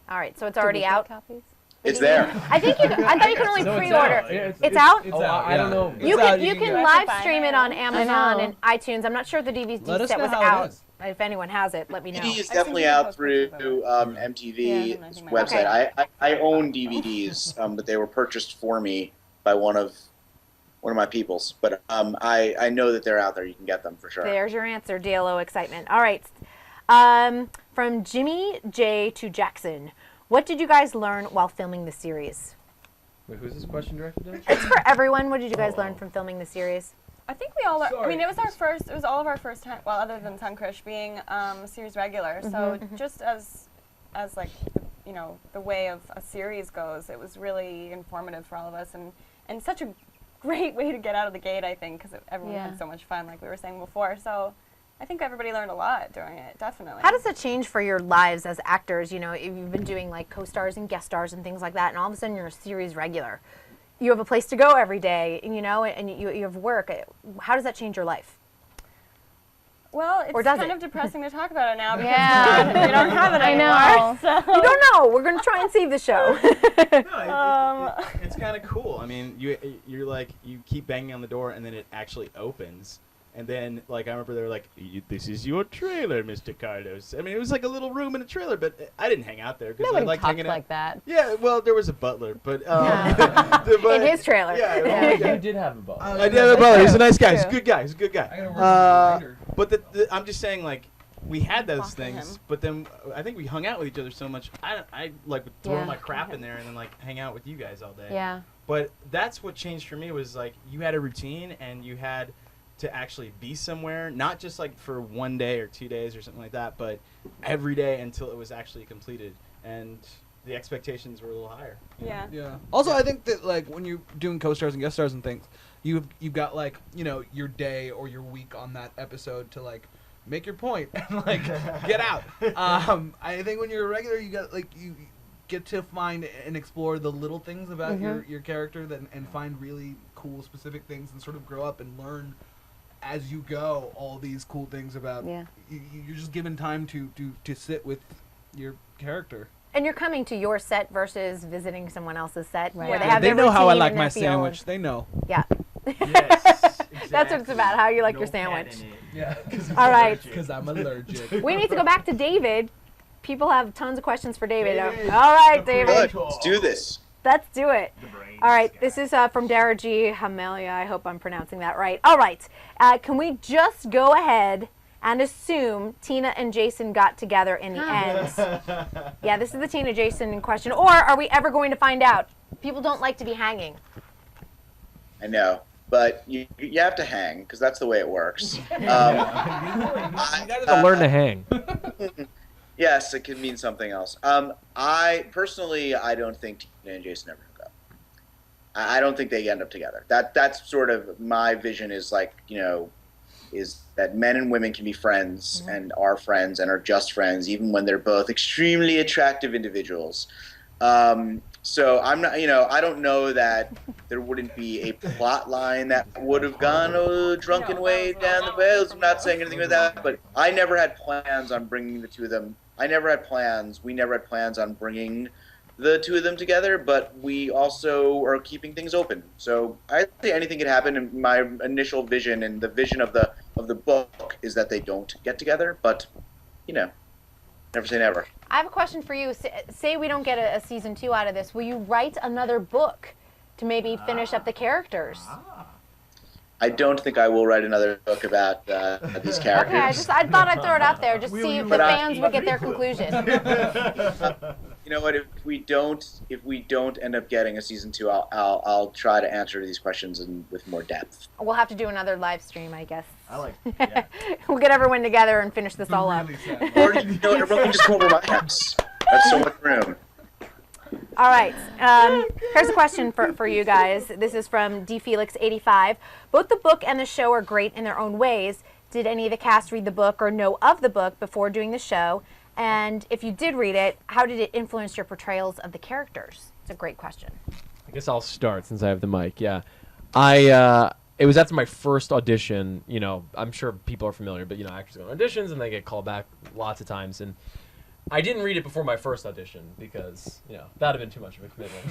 All right, so it's already out. Copies? It's there. I think I thought you could only No, it's pre-order. out. Yeah, It's out. Oh, I don't know. You It's out. can you can go out live to buy stream it. it on I Amazon know. and iTunes. I'm not sure if the DVD Let us set know was how it out. is. If anyone has it, let me know. DVD is seen definitely people out post through pictures of MTV's Yeah, I think my website. I own DVDs, but they were purchased for me by one of my peoples. But I know that they're out there. You can get them for sure. There's your answer, DLO Excitement. All right. From Jimmy J to Jackson, what did you guys learn while filming the series? Wait, who's this question directed at? It's for everyone. What did you guys learn from filming the series? I think we all. I mean, Sorry. it was our first. It was all of our first time. Well, other than Tankrish being series regular. So just as like the way of a series goes, it was really informative for all of us, and such a great way to get out of the gate. I think because everyone Yeah. had so much fun, like we were saying before. So I think everybody learned a lot doing it. Definitely. How does it change for your lives as actors? You've been doing like co-stars and guest stars and things like that, and all of a sudden you're a series regular. You have a place to go every day, and you have work. How does that change your life? Well, it's Or does kind it? of depressing to talk about it now because Yeah. we don't have it I anymore. know. So. You don't know. We're going to try and save the show. It's kind of cool. I mean, you're like you keep banging on the door, and then it actually opens. And then, like, I remember they were like, "This is your trailer, Mr. Carlos." I mean, it was like a little room in a trailer, but I didn't hang out there because I Nobody liked talks hanging like out. that. Yeah, well, there was a butler, but In his trailer. Yeah, You did have a ball. I did have a butler. He's a nice guy. He's a True. good guy. He's a good I gotta guy. work with the writer. But I'm just saying, like, we had those Talk to things, him. but then I think we hung out with each other so much. I like would throw Yeah. my crap in there and then like hang out with you guys all day. Yeah. But that's what changed for me was like you had a routine and you had to actually be somewhere, not just like for 1 day or 2 days or something like that, but every day until it was actually completed. And the expectations were a little higher. Yeah. Yeah. Also, I think that like when you're doing co-stars and guest stars and things, you've got like your day or your week on that episode to like make your point and like get out. I think when you're a regular, you got like you get to find and explore the little things about your character and find really cool specific things and sort of grow up and learn as you go all these cool things about. Yeah. You're just given time to sit with your character. And you're coming to your set versus visiting someone else's set where Right. they have They their know how I routine like and my their feel. sandwich. They know. Yeah. Yes, That's what it's about, how you like your sandwich. Yeah. All right. Because I'm allergic. We need to go back to David. people have tons of questions for David. All right, David. Good. Let's do this. Let's do it. All right, this is from Dara G. Hamelia. I hope I'm pronouncing that right. All right, can we just go ahead and assume Tina and Jason got together in the end? Yeah, this is the Tina Jason in question. Or are we ever going to find out? People don't like to be hanging. I know, but you have to hang because that's the way it works. You gotta learn to hang. Yes, it could mean something else. I personally, I don't think Tina and Jason ever hook up. I don't think they end up together. That's sort of my vision. Is like, you know, is that men and women can be friends and are just friends, even when they're both extremely attractive individuals. So I'm not, you know, I don't know that there wouldn't be a plot line that would have gone a drunken way down the rails. I'm not saying anything like that, but I never had plans on bringing the two of them. We never had plans on bringing the two of them together, but we also are keeping things open. So I think anything could happen. And my initial vision and the vision of the book is that they don't get together, but, you know, never say never. I have a question for you. Say we don't get a season 2 out of this. Will you write another book to maybe finish up the characters? I don't think I will write another book about these characters. Okay, I thought I'd throw it out there, just see if the fans would get their conclusion. You know what? If we don't end up getting a season 2, I'll try to answer these questions with more depth. We'll have to do another live stream, I guess. I like. Yeah. We'll get everyone together and finish this all up. Or you know, everyone can just come over my house. That's so much room. All right. Here's a question for you guys. This is from DFelix85. Both the book and the show are great in their own ways. Did any of the cast read the book or know of the book before doing the show? And if you did read it, how did it influence your portrayals of the characters? It's a great question. I guess I'll start since I have the mic. Yeah, it was after my first audition. You know, I'm sure people are familiar, but you know, actors go on auditions and they get called back lots of times. And I didn't read it before my first audition because, you know, that'd have been too much of a commitment.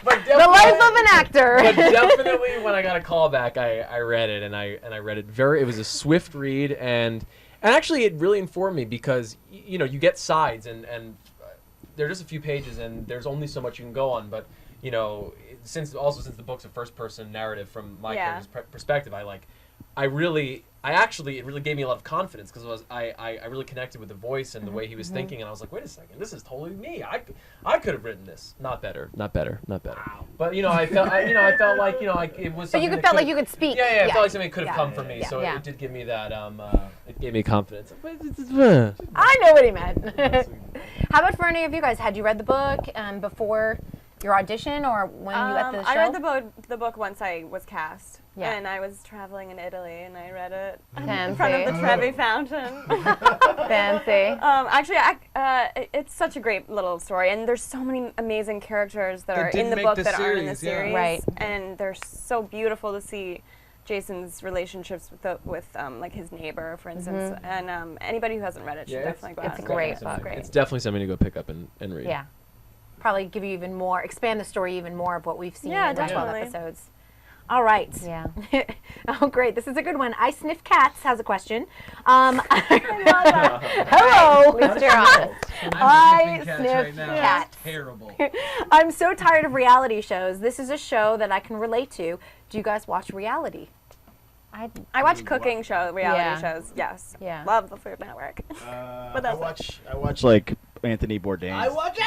but the life of an actor. But definitely, when I got a call back, I read it and I read it It was a swift read and actually it really informed me because you know you get sides and there are just a few pages and there's only so much you can go on. But you know, since the book's a first person narrative from my character's perspective, it really gave me a lot of confidence because I really connected with the voice and the way he was thinking, and I was like, wait a second, this is totally me. I could have written this. Not better. Wow. But you know, I felt like, you know, it was. So you felt like you could speak. Yeah. I felt like something could have come from me. So it did give me that. It gave me confidence. I know what he meant. How about for any of you guys? Had you read the book before your audition or when you at the show? I read the book once I was cast. Yeah. And I was traveling in Italy, and I read it Fancy. in front of the Trevi Fountain. Fancy. Actually, it's such a great little story, and there's so many amazing characters that are in the book that aren't in the series. Right. And they're so beautiful to see Jason's relationships with like his neighbor, for instance. And anybody who hasn't read it should definitely go out it's and a great read it. book. It's definitely something to go pick up and read. Yeah. Probably give you even more, expand the story even more of what we've seen in the 12 episodes. All right. Yeah. Oh, great. This is a good one. I Sniff Cats has a question. Hello. At least you're honest. I cats sniff right now. cats. Terrible. I'm so tired of reality shows. This is a show that I can relate to. Do you guys watch reality? I watch cooking reality shows. Yes. Yeah. Love the Food Network. I watch like Anthony Bourdain. I watch it.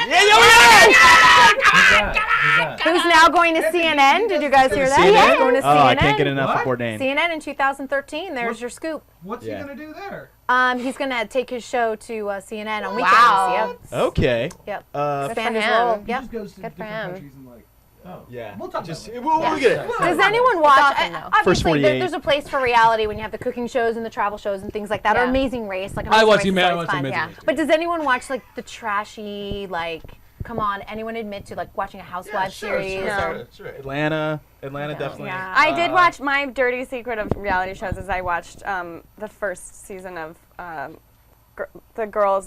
Who's now going to CNN? Did you guys hear that? CNN? He's going to CNN. Oh, I can't get enough of Bourdain. CNN in 2013. There's your scoop. What's he gonna do there? He's going to take his show to CNN on weekends. Wow. Yep. Okay. Yep. for Expand his him. role. He Yep. just goes to Good for different him. countries and like. Oh. Yeah. We'll talk Just about it. we'll get it. Does anyone watch? often, though. First Obviously, 48. there's a place for reality when you have the cooking shows and the travel shows and things like that. Or Yeah. Amazing Race, like I Amazing watch Race you, is man. I always watch fun. Amazing Yeah. Race. But does anyone watch like the trashy, like, come on, anyone admit to like watching a Housewives series? Sure. Atlanta definitely. Yeah. I did watch my dirty secret of reality shows. Is I watched the first season of the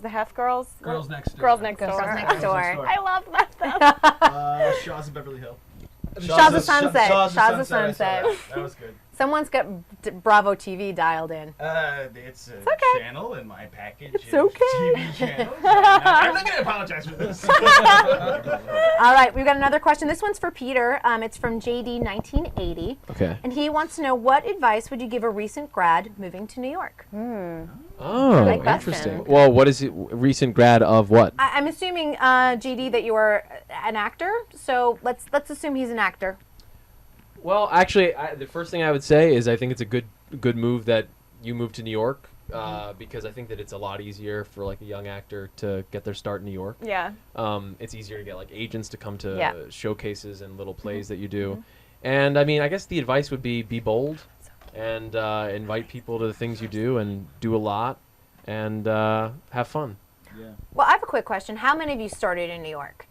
Hef Girls. Girls Next Door. Girls Next Door. Girls Next Door. I love that stuff. Shaw's of Beverly Hills. Shaw's of Sunset. Shaw's Shaw's of of Sunset. I saw Sunset. That was good. Someone's got Bravo TV dialed in. It's a okay. channel in my package. It's okay. TV channel. I'm not going to apologize for this. All right, we've got another question. This one's for Peter. It's from JD1980. Okay. And he wants to know, what advice would you give a recent grad moving to New York? Oh, Good question. interesting. Well, what is it? Recent grad of what? I'm assuming, JD, that you are an actor. So let's assume he's an actor. Well, actually, the first thing I would say is I think it's a good move that you moved to New York because I think that it's a lot easier for like a young actor to get their start in New York. Yeah. It's easier to get like agents to come Yeah. to showcases and little plays that you do. And I mean, I guess the advice would be bold and invite people to the things you do and do a lot and have fun. Yeah. Well, I have a quick question. How many of you started in New York?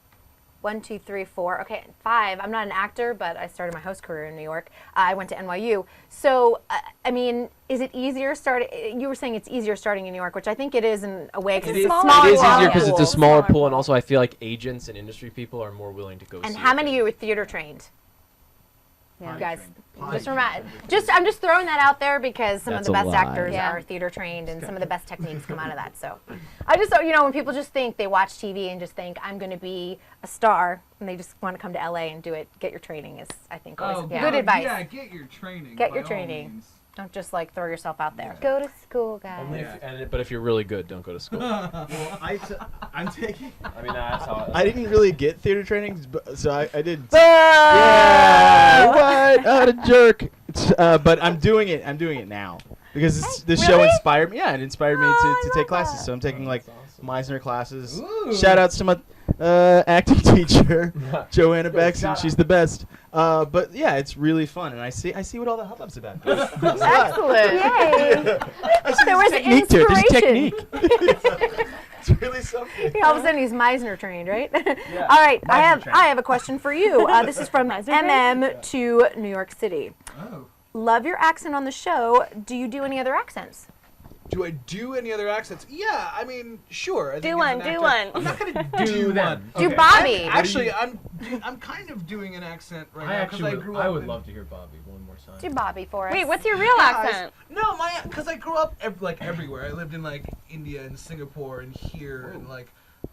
1, 2, 3, 4. Okay, 5. I'm not an actor, but I started my host career in New York. I went to NYU. So, I mean, is it easier starting? You were saying it's easier starting in New York, which I think it is in a way because it's a smaller It is pool. easier because it's a smaller pool, and also I feel like agents and industry people are more willing to go. And see how it many than- of you were theater trained? Yeah. You guys, Potty just trained. I'm just throwing that out there because some That's of the a best lie. actors Yeah. are theater trained and some of the best techniques come out of that. So, I just when people just think they watch TV and just think I'm going to be a star and they just want to come to LA and do it, get your training is I think always yeah. good advice. Yeah, get your training. Get by your all training. means. Don't just like throw yourself out there. Go to school, guys. Only but if you're really good, don't go to school. Well, I'm taking. I mean, that's how. I didn't really get theater training, so I did. Yeah, what? What a jerk! But I'm doing it. I'm doing it now because this show inspired me. Yeah, it inspired me to take classes. So I'm taking like Meisner classes. Ooh. Shout outs to my acting teacher, Joanna Beckson. She's the best. But yeah, it's really fun, and I see what all the hubbub's about. excellent. Yay. There was Technique to it. There's inspiration. technique. It's really something. All of a sudden, he's Meisner trained, right? All right, Meisner I have a question for you. This is from MM to New York City. Oh. Love your accent on the show. Do you do any other accents? Do I do any other accents? Yeah, I mean, sure. I think Do as one, an do actor- one. I'm not gonna do one. Do Bobby. I'm kind of doing an accent right now because I grew up. I would in- love to hear Bobby one more time. Do Bobby for us. Wait, what's your real accent? No, because I grew up everywhere. I lived in like India and Singapore and here and like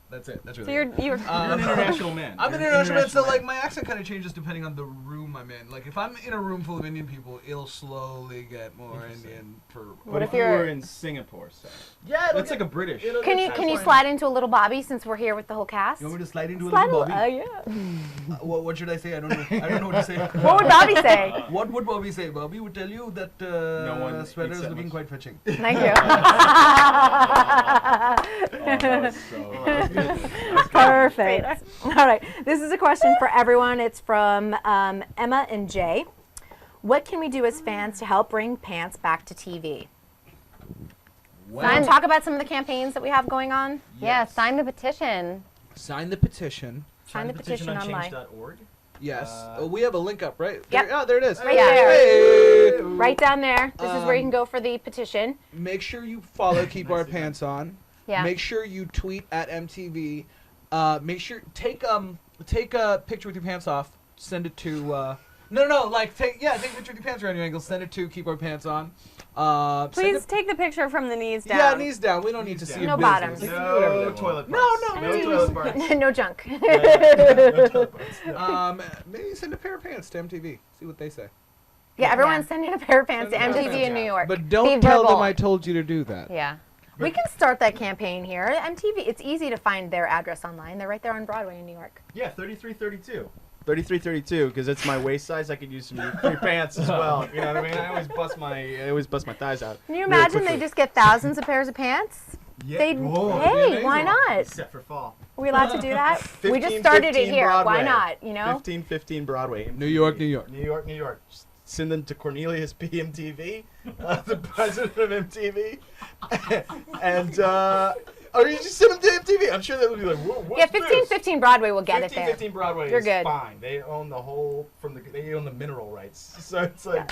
that's it. That's So really. you're it. You're an international man. I'm an You're international man, so man. like my accent kind of changes depending on the room I'm in. Like if I'm in a room full of Indian people, it'll slowly get more Indian. What if you were in Singapore, say? Yeah, That's like a British. Can you slide into a little Bobby since we're here with the whole cast? You want me to slide into Slide a little Bobby? yeah. What should I say? I don't know. I don't know what to say. What would Bobby say? What would Bobby say? Bobby would tell you that No one sweater eats is that looking much. quite fetching. Thank you. Perfect. All right. This is a question for everyone. It's from Emma and Jay. What can we do as fans to help bring pants back to TV? Talk about some of the campaigns that we have going on. Yeah, sign the petition. Sign the petition. Sign the petition online. change.org. Yes. We have a link up, right? Yep. There it is. Right there. Hey. Right down there. This is where you can go for the petition. Make sure you follow Keep Our Pants On. Yeah. Make sure you tweet at MTV. Make sure take a picture with your pants off. Send it to take a picture with your pants around your ankles. Send it to Keep Our Pants On. Please take the picture from the knees down. Yeah, knees down. We don't need to see No your bottoms. business. They can do whatever they No want. toilet No, parts. no, No toilet parts. No junk. Maybe send a pair of pants to MTV. See what they say. Yeah, everyone's sending a pair of pants to Send a pair of MTV in pants. New York. But don't Be tell them verbal. I told you to do that. Yeah. We can start that campaign here. MTV, it's easy to find their address online. They're right there on Broadway in New York. Yeah, 3332. 3332, because it's my waist size. I could use some free pants as well. You know what I mean? I always bust my thighs out. Can you really imagine they quickly. just get thousands of pairs of pants? Yeah. Hey, Whoa, why not? Except for fall. Are we allowed to do that? We just started it 1515 here. Why Broadway. not? You know? 1515 Broadway. New York, New York. New York, New York. Just send them to Cornelius PMTV, the president of MTV, and or you just send them to MTV. I'm sure they would be like, whoa, what's Yeah, 1515 Broadway will get it there. 1515 Broadway You're is good. fine. They own the whole they own the mineral rights. So it's like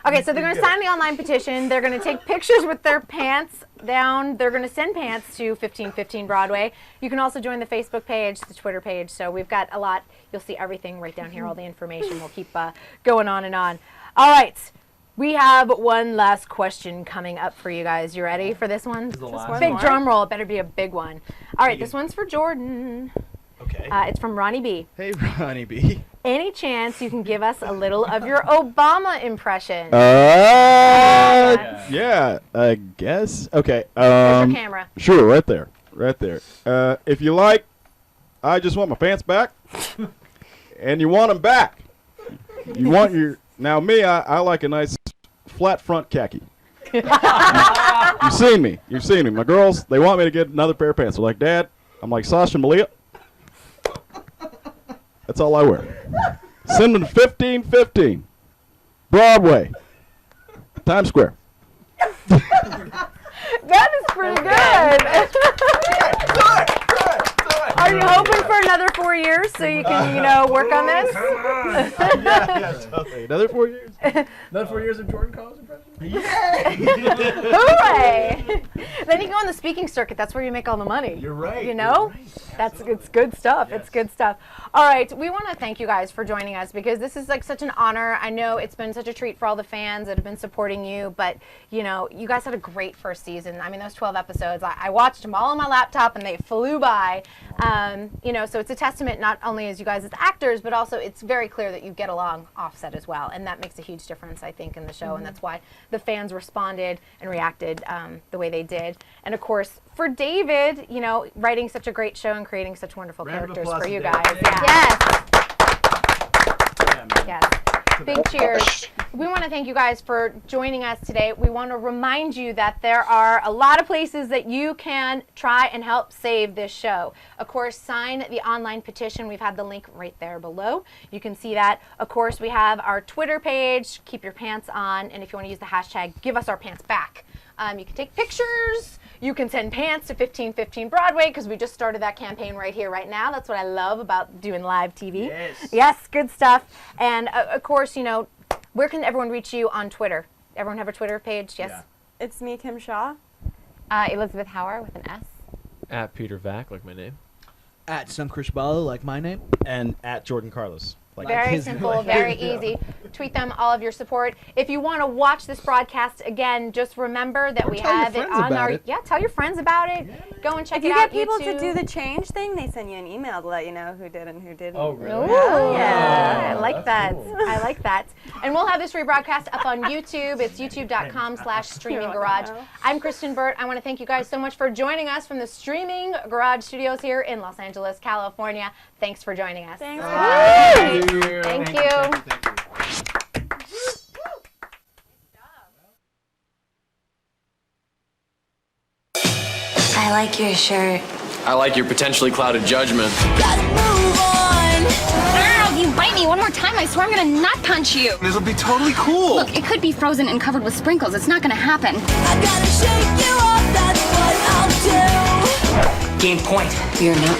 Okay, so they're going to sign the online petition. They're going to take pictures with their pants down. They're going to send pants to 1515 Broadway. You can also join the Facebook page, the Twitter page. So we've got a lot. You'll see everything right down here, all the information. We'll keep going on and on. All right. We have one last question coming up for you guys. You ready for this one? Big drum roll. It better be a big one. All right, this one's for Jordan. Okay. It's from Ronnie B. Hey, Ronnie B. Any chance you can give us a little of your Obama impression? Yeah, I guess. Okay. There's your camera. Sure, right there. Right there. If you like, I just want my pants back. And you want them back. You want your... Now, me, I like a nice flat front khaki. You've seen me. You've seen me. My girls, they want me to get another pair of pants. They're like, Dad, I'm like Sasha and Malia. That's all I wear. Send them to 1515 Broadway, Times Square. That is pretty good. Are you hoping for another 4 years so you can, work on this? Yeah, totally. Another 4 years? Another 4 years of Jordan Collins impression? Hooray! Then you go on the speaking circuit. That's where you make all the money. You're right. You know? It's good stuff. Yes. It's good stuff. All right, we want to thank you guys for joining us because this is like such an honor. I know it's been such a treat for all the fans that have been supporting you, but you guys had a great first season. I mean, those 12 episodes, I watched them all on my laptop and they flew by. So it's a testament not only as you guys as actors, but also it's very clear that you get along offset as well, and that makes a huge difference, I think, in the show, and that's why the fans responded and reacted the way they did. And of course, for David, writing such a great show and creating such wonderful characters for you guys. Yeah. Yes. Big cheers. We want to thank you guys for joining us today. We want to remind you that there are a lot of places that you can try and help save this show. Of course, sign the online petition. We've had the link right there below. You can see that. Of course, we have our Twitter page, Keep Your Pants On, and if you want to use the hashtag, Give Us Our Pants Back. You can take pictures. You can send pants to 1515 Broadway because we just started that campaign right here, right now. That's what I love about doing live TV. Yes, good stuff. And of course, where can everyone reach you on Twitter? Everyone have a Twitter page? Yes. Yeah. It's me, Kim Shaw. Elizabeth Hauer with an S. At Peter Vack, like my name. At Samkrish Bala, like my name. And at Jordan Carlos. Very simple, very easy. Tweet them all of your support. If you want to watch this broadcast again, just remember that we have it on our... Yeah, tell your friends about it. Go and check it out. If you get people to do the change thing, they send you an email to let you know who did and who didn't. Oh, really? Ooh, yeah, I like that. Cool. I like that. And we'll have this rebroadcast up on YouTube. It's youtube.com/streaminggarage. I'm Kristen Burt. I want to thank you guys so much for joining us from the Streaming Garage Studios here in Los Angeles, California. Thanks for joining us. Thanks. Thank you. I like your shirt. I like your potentially clouded judgment. Gotta move on. Ow, if you bite me one more time, I swear I'm gonna nut punch you. This'll be totally cool. Look, it could be frozen and covered with sprinkles. It's not gonna happen. I gotta shake you off, that's what I'll do. Game point. You're not